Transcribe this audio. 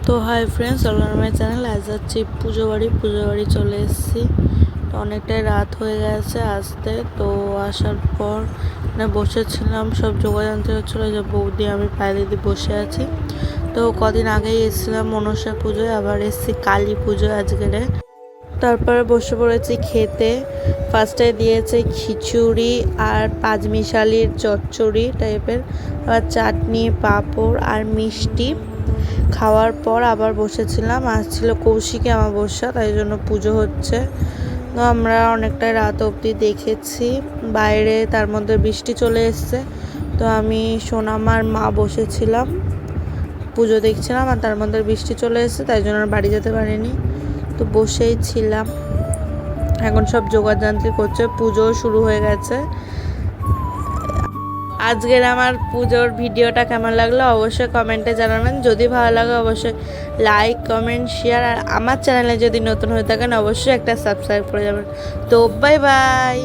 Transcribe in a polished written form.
তো hi friends, welcome my channel. আজ যাচ্ছি পুজো বাড়ি চলে এসেছি। তো অনেকটাই রাত হয়ে গেছে আসতে। তো আসার পর বসেছিলাম, সব যোগাযন্ত্র হচ্ছিলো, যে বৌদি আমি পায়ে দিদি বসে আছি। তো কদিন আগেই এসেছিলাম মনসা পুজোয়, আবার এসেছি কালী পুজোয় আজকেরে। তারপরে বসে পড়েছি খেতে। ফার্স্টে দিয়েছে খিচুড়ি আর পাঁচমিশালির চচ্চড়ি টাইপের, আবার চাটনি, পাঁপড় আর মিষ্টি। খাওয়ার পর আবার বসেছিলাম, আসছিল কৌশিকী অমাবস্যা, তাই জন্য পুজো হচ্ছে। তো আমরা অনেকটাই রাত অবধি দেখেছি বাইরে, তার মধ্যে বৃষ্টি চলে এসছে। তো আমি সোনামার মা বসেছিলাম, পুজো দেখছিলাম, আর তার মধ্যে বৃষ্টি চলে এসছে, তাই জন্য বাড়ি যেতে পারিনি। তো বসেই ছিলাম। এখন সব যোগাযান্ত্রিক করছে, পুজো শুরু হয়ে গেছে। আজকের আমার পুজোর ভিডিওটা কেমন লাগলো অবশ্যই কমেন্টে জানাবেন। যদি ভালো লাগে অবশ্যই লাইক, কমেন্ট, শেয়ার, আর আমার চ্যানেলে যদি নতুন হয়ে থাকেন অবশ্যই একটা সাবস্ক্রাইব করে যাবেন। তো বাই বাই।